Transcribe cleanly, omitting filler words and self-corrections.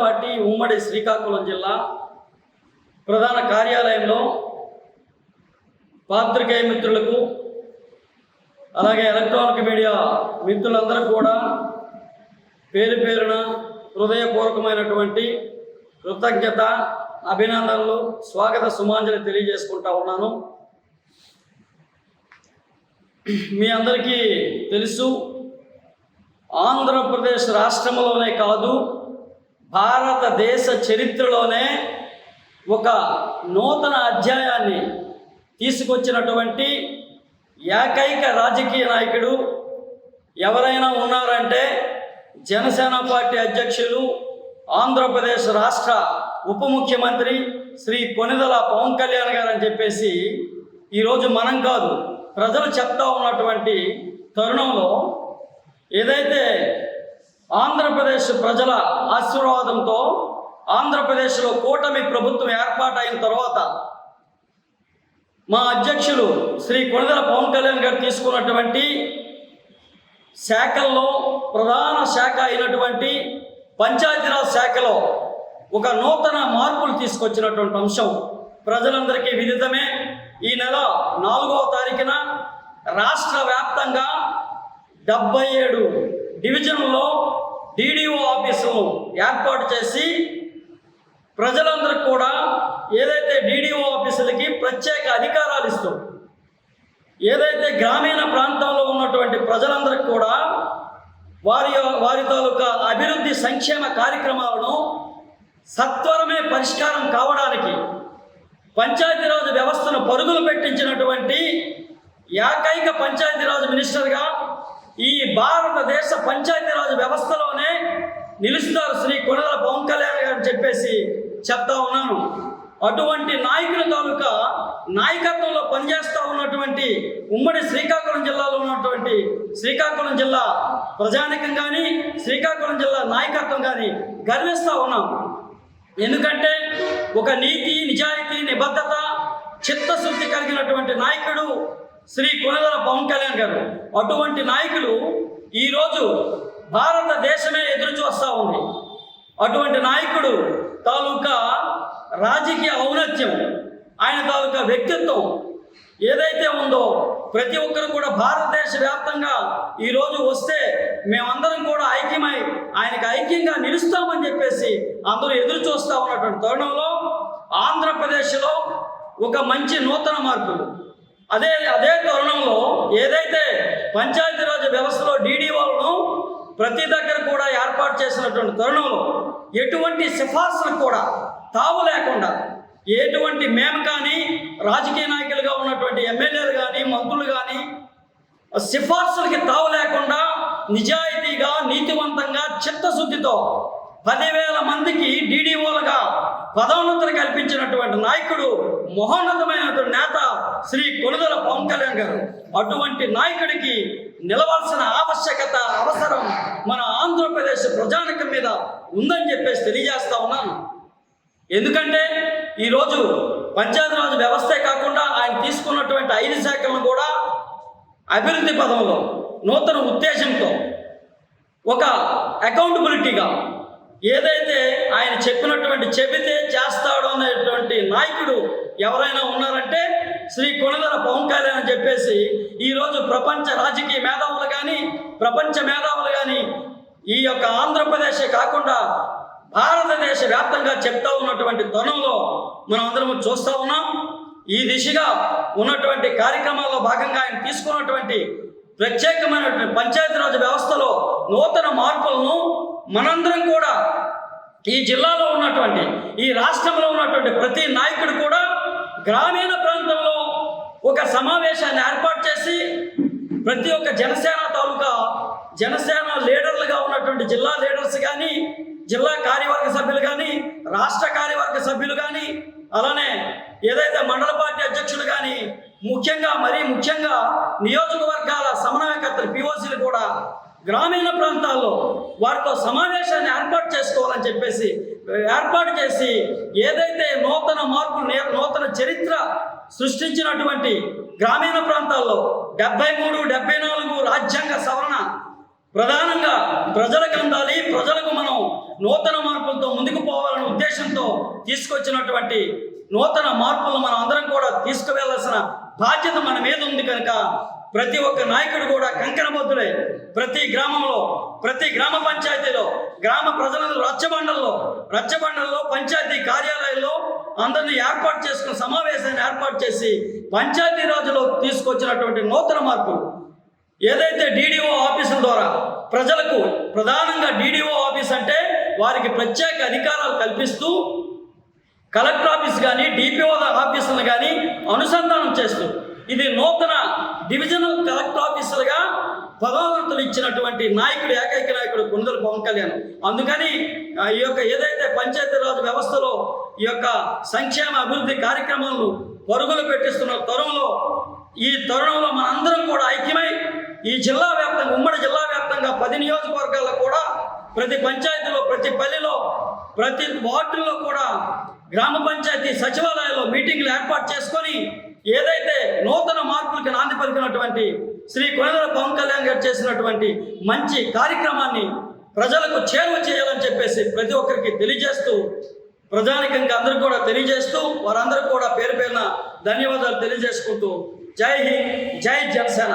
Party ఉమ్మడి శ్రీకాకుళం జిల్లా ప్రధాన కార్యాలయంలో పాత్రికేయ మిత్రులకు అలాగే ఎలక్ట్రానిక్ మీడియా మిత్రులందరూ కూడా పేరు పేరున హృదయపూర్వకమైనటువంటి కృతజ్ఞత, అభినందనలు, స్వాగత సుమాంజలి తెలియజేసుకుంటా ఉన్నాను. మీ అందరికీ తెలుసు, ఆంధ్రప్రదేశ్ రాష్ట్రంలోనే కాదు భారతదేశ చరిత్రలోనే ఒక నూతన అధ్యాయాన్ని తీసుకొచ్చినటువంటి ఏకైక రాజకీయ నాయకుడు ఎవరైనా ఉన్నారంటే జనసేన పార్టీ అధ్యక్షులు, ఆంధ్రప్రదేశ్ రాష్ట్ర ఉప ముఖ్యమంత్రి శ్రీ కొణిదెల పవన్ కళ్యాణ్ గారు అని చెప్పేసి ఈరోజు మనం కాదు ప్రజలు చెప్తా ఉన్నటువంటి తరుణంలో ఏదైతే ఆంధ్రప్రదేశ్ ప్రజల ఆశీర్వాదంతో ఆంధ్రప్రదేశ్లో కూటమి ప్రభుత్వం ఏర్పాటైన తర్వాత మా అధ్యక్షులు శ్రీ కొణిదెల పవన్ కళ్యాణ్ గారు తీసుకున్నటువంటి శాఖల్లో ప్రధాన శాఖ అయినటువంటి పంచాయతీరాజ్ శాఖలో ఒక నూతన మార్పులు తీసుకొచ్చినటువంటి అంశం ప్రజలందరికీ విదితమే. ఈ నెల 4వ తారీఖున రాష్ట్ర వ్యాప్తంగా 77 డివిజన్లలో DDO ఆఫీసులను ఏర్పాటు చేసి ప్రజలందరికీ కూడా ఏదైతే DDO ఆఫీసులకి ప్రత్యేక అధికారాలు ఇస్తూ ఏదైతే గ్రామీణ ప్రాంతంలో ఉన్నటువంటి ప్రజలందరికీ కూడా వారి తాలూకా అభివృద్ధి సంక్షేమ కార్యక్రమాలను సత్వరమే పరిష్కారం కావడానికి పంచాయతీరాజ్ వ్యవస్థను పరుగులు పెట్టించినటువంటి ఏకైక పంచాయతీరాజ్ మినిస్టర్గా ఈ భారతదేశ పంచాయతీరాజ్ వ్యవస్థలోనే నిలుస్తారు శ్రీ కొణిదెల పవన్ కళ్యాణ్ గారు అని చెప్పేసి చెప్తా ఉన్నాను. అటువంటి నాయకుల తాలూకా నాయకత్వంలో పనిచేస్తూ ఉన్నటువంటి ఉమ్మడి శ్రీకాకుళం జిల్లాలో ఉన్నటువంటి శ్రీకాకుళం జిల్లా ప్రజానికం కానీ శ్రీకాకుళం జిల్లా నాయకత్వం కానీ గర్విస్తూ ఉన్నాం. ఎందుకంటే ఒక నీతి, నిజాయితీ, నిబద్ధత, చిత్తశుద్ధి కలిగినటువంటి నాయకుడు శ్రీ కొణిదెల పవన్ కళ్యాణ్ గారు. అటువంటి నాయకులు ఈరోజు భారతదేశమే ఎదురు చూస్తూ ఉంది. అటువంటి నాయకుడు తాలూకా రాజకీయ ఔన్నత్యం, ఆయన తాలూకా వ్యక్తిత్వం ఏదైతే ఉందో ప్రతి ఒక్కరు కూడా భారతదేశ వ్యాప్తంగా ఈరోజు వస్తే మేమందరం కూడా ఐక్యమై ఆయనకు ఐక్యంగా నిలుస్తామని చెప్పేసి అందరూ ఎదురు చూస్తూ ఉన్నటువంటి తరుణంలో ఆంధ్రప్రదేశ్లో ఒక మంచి నూతన మార్పులు అదే తరుణంలో ఏదైతే పంచాయతీరాజ్ వ్యవస్థలో DDOలను ప్రతి దగ్గర కూడా ఏర్పాటు చేసినటువంటి తరుణంలో ఎటువంటి సిఫార్సులకు కూడా తావు లేకుండా ఎటువంటి మేము కానీ రాజకీయ నాయకులుగా ఉన్నటువంటి ఎమ్మెల్యేలు కానీ మంత్రులు కానీ సిఫార్సులకి తావు లేకుండా నిజాయితీగా, నీతివంతంగా, చిత్తశుద్ధితో 10,000 మందికి DDOలుగా పదోన్నతులు కల్పించినటువంటి నాయకుడు, మహోన్నతమైనటువంటి నేత శ్రీ కొణిదెల పవన్ కళ్యాణ్ గారు. అటువంటి నాయకుడికి నిలవాల్సిన ఆవశ్యకత, అవసరం మన ఆంధ్రప్రదేశ్ ప్రజానికం మీద ఉందని చెప్పేసి తెలియజేస్తా ఉన్నాను. ఎందుకంటే ఈరోజు పంచాయతీరాజ్ వ్యవస్థే కాకుండా ఆయన తీసుకున్నటువంటి 5 శాఖలను కూడా అభివృద్ధి పదంలో నూతన ఉద్దేశంతో ఒక అకౌంటబిలిటీగా ఏదైతే ఆయన చెబితే చేస్తాడు అనేటువంటి నాయకుడు ఎవరైనా ఉన్నారంటే శ్రీ కొణిదెల పవన్ కళ్యాణ్ అని చెప్పేసి ఈరోజు ప్రపంచ రాజకీయ మేధావులు కానీ ప్రపంచ మేధావులు కానీ ఈ యొక్క ఆంధ్రప్రదేశే కాకుండా భారతదేశ వ్యాప్తంగా చెప్తా ఉన్నటువంటి తరుణంలో మనం అందరం చూస్తూ ఉన్నాం. ఈ దిశగా ఉన్నటువంటి కార్యక్రమాల్లో భాగంగా ఆయన తీసుకున్నటువంటి ప్రత్యేకమైనటువంటి పంచాయతీరాజ్ వ్యవస్థలో నూతన మార్పులను మనందరం కూడా ఈ జిల్లాలో ఉన్నటువంటి, ఈ రాష్ట్రంలో ఉన్నటువంటి ప్రతి నాయకుడు కూడా గ్రామీణ ప్రాంతంలో ఒక సమావేశాన్ని ఏర్పాటు చేసి ప్రతి ఒక్క జనసేన లీడర్లుగా ఉన్నటువంటి జిల్లా లీడర్స్ కానీ, జిల్లా కార్యవర్గ సభ్యులు కానీ, రాష్ట్ర కార్యవర్గ సభ్యులు కానీ, అలానే ఏదైతే మండల పార్టీ అధ్యక్షులు కానీ, ముఖ్యంగా నియోజకవర్గాల సమన్వయకర్తలు POCలు కూడా గ్రామీణ ప్రాంతాల్లో వారితో సమావేశాన్ని ఏర్పాటు చేసి ఏదైతే నూతన మార్పులు, నూతన చరిత్ర సృష్టించినటువంటి గ్రామీణ ప్రాంతాల్లో 73, 74 రాజ్యాంగ సవరణ ప్రధానంగా ప్రజలకు అందాలి, ప్రజలకు మనం నూతన మార్పులతో ముందుకు పోవాలనే ఉద్దేశంతో తీసుకొచ్చినటువంటి నూతన మార్పులను మనం అందరం కూడా తీసుకువెళ్లాల్సిన బాధ్యత మన మీద ఉంది కనుక ప్రతి ఒక్క నాయకుడు కూడా కంకణబద్దులై ప్రతి గ్రామంలో, ప్రతి గ్రామ పంచాయతీలో, గ్రామ ప్రజలందరూ రచ్చబండల్లో పంచాయతీ కార్యాలయాల్లో అందరినీ ఏర్పాటు చేసుకుని సమావేశాన్ని ఏర్పాటు చేసి పంచాయతీ రాజులో తీసుకొచ్చినటువంటి నూతన మార్పులు ఏదైతే డిడిఓ ఆఫీసుల ద్వారా ప్రజలకు, ప్రధానంగా డిడిఓ ఆఫీస్ అంటే వారికి ప్రత్యేక అధికారాలు కల్పిస్తూ కలెక్టర్ ఆఫీస్ కానీ డిపిఓ ఆఫీసులు కానీ అనుసంధానం చేస్తూ ఇది నూతన డివిజనల్ కలెక్టర్ ఆఫీసులుగా పదోన్నతులు ఇచ్చినటువంటి నాయకుడు, ఏకైక నాయకుడు కొణిదెల పవన్ కళ్యాణ్. అందుకని ఈ యొక్క ఏదైతే పంచాయతీరాజ్ వ్యవస్థలో ఈ యొక్క సంక్షేమ అభివృద్ధి కార్యక్రమాలను పరుగులు పెట్టిస్తున్న ఈ తరుణంలో మనందరం కూడా ఐక్యమై ఈ జిల్లా వ్యాప్తంగా, ఉమ్మడి జిల్లా వ్యాప్తంగా 10 నియోజకవర్గాల్లో కూడా ప్రతి పంచాయతీలో, ప్రతి పల్లెలో, ప్రతి వార్డుల్లో కూడా గ్రామ పంచాయతీ సచివాలయాల్లో మీటింగ్లు ఏర్పాటు చేసుకొని ఏదైతే నూతన మార్పులకు నాంది పలికినటువంటి శ్రీ కొణిదెల పవన్ కళ్యాణ్ గారు చేసినటువంటి మంచి కార్యక్రమాన్ని ప్రజలకు చేరువ చేయాలని చెప్పేసి ప్రతి ఒక్కరికి తెలియజేస్తూ, ప్రజానికంగా అందరూ కూడా తెలియజేస్తూ, వారందరూ కూడా పేరు పేరున ధన్యవాదాలు తెలియజేసుకుంటూ జై హింద్, జై జనసేన.